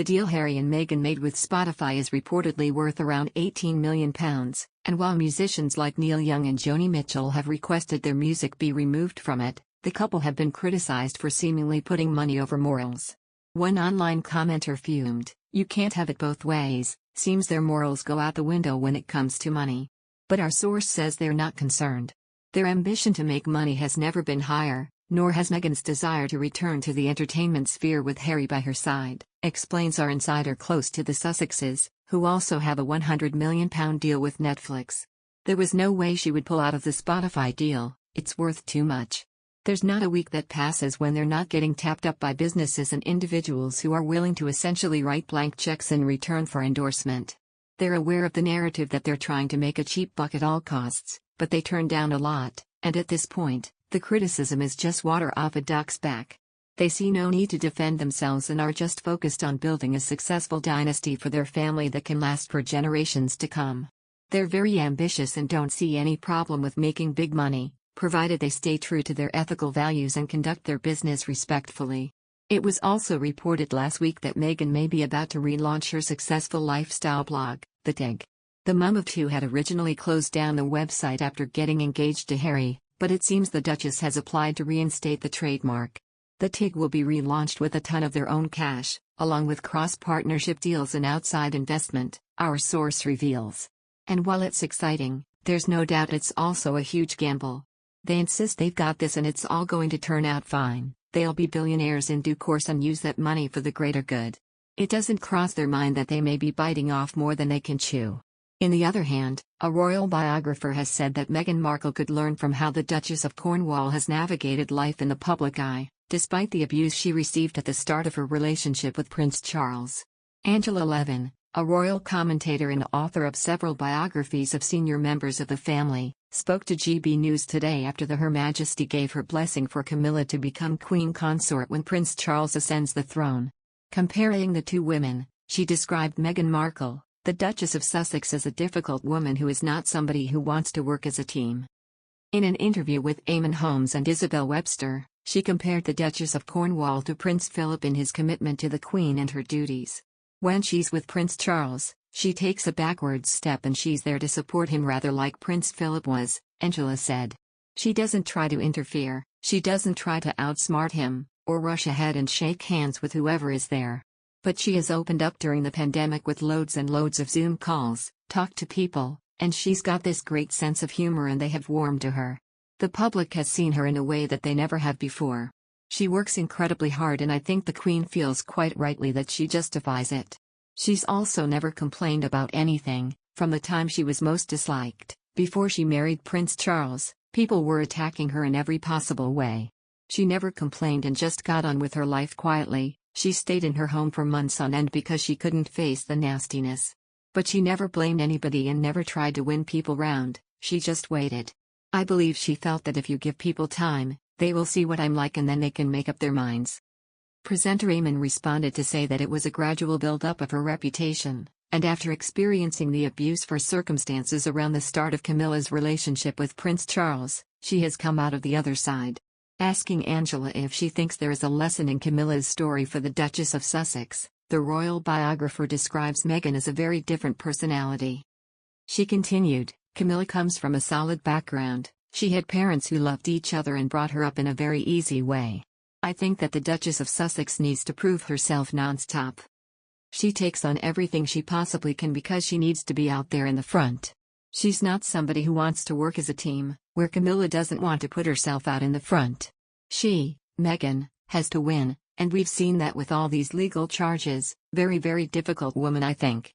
deal Harry and Meghan made with Spotify is reportedly worth around £18 million, and while musicians like Neil Young and Joni Mitchell have requested their music be removed from it, the couple have been criticized for seemingly putting money over morals. One online commenter fumed, "You can't have it both ways, seems their morals go out the window when it comes to money." But our source says they're not concerned. Their ambition to make money has never been higher, nor has Meghan's desire to return to the entertainment sphere with Harry by her side, explains our insider close to the Sussexes, who also have a £100 million deal with Netflix. There was no way she would pull out of the Spotify deal, it's worth too much. There's not a week that passes when they're not getting tapped up by businesses and individuals who are willing to essentially write blank checks in return for endorsement. They're aware of the narrative that they're trying to make a cheap buck at all costs, but they turn down a lot, and at this point, the criticism is just water off a duck's back. They see no need to defend themselves and are just focused on building a successful dynasty for their family that can last for generations to come. They're very ambitious and don't see any problem with making big money, provided they stay true to their ethical values and conduct their business respectfully. It was also reported last week that Meghan may be about to relaunch her successful lifestyle blog, The Tig. The mum of two had originally closed down the website after getting engaged to Harry, but it seems the Duchess has applied to reinstate the trademark. The Tig will be relaunched with a ton of their own cash, along with cross-partnership deals and outside investment, our source reveals. And while it's exciting, there's no doubt it's also a huge gamble. They insist they've got this and it's all going to turn out fine. They'll be billionaires in due course and use that money for the greater good. It doesn't cross their mind that they may be biting off more than they can chew. On the other hand, a royal biographer has said that Meghan Markle could learn from how the Duchess of Cornwall has navigated life in the public eye, despite the abuse she received at the start of her relationship with Prince Charles. Angela Levin, a royal commentator and author of several biographies of senior members of the family, spoke to GB News today after Her Majesty gave her blessing for Camilla to become Queen Consort when Prince Charles ascends the throne. Comparing the two women, she described Meghan Markle, the Duchess of Sussex, as a difficult woman who is not somebody who wants to work as a team. In an interview with Eamonn Holmes and Isabel Webster, she compared the Duchess of Cornwall to Prince Philip in his commitment to the Queen and her duties. When she's with Prince Charles, she takes a backward step and she's there to support him, rather like Prince Philip was, Angela said. She doesn't try to interfere, she doesn't try to outsmart him, or rush ahead and shake hands with whoever is there. But she has opened up during the pandemic with loads and loads of Zoom calls, talked to people, and she's got this great sense of humor and they have warmed to her. The public has seen her in a way that they never have before. She works incredibly hard and I think the Queen feels quite rightly that she justifies it. She's also never complained about anything. From the time she was most disliked, before she married Prince Charles, people were attacking her in every possible way. She never complained and just got on with her life quietly. She stayed in her home for months on end because she couldn't face the nastiness. But she never blamed anybody and never tried to win people round, she just waited. I believe she felt that if you give people time, they will see what I'm like and then they can make up their minds. Presenter Eamonn responded to say that it was a gradual build-up of her reputation, and after experiencing the abuse for circumstances around the start of Camilla's relationship with Prince Charles, she has come out of the other side. Asking Angela if she thinks there is a lesson in Camilla's story for the Duchess of Sussex, the royal biographer describes Meghan as a very different personality. She continued, Camilla comes from a solid background, she had parents who loved each other and brought her up in a very easy way. I think that the Duchess of Sussex needs to prove herself non-stop. She takes on everything she possibly can because she needs to be out there in the front. She's not somebody who wants to work as a team, where Camilla doesn't want to put herself out in the front. She, Meghan, has to win, and we've seen that with all these legal charges. Very, very difficult woman, I think.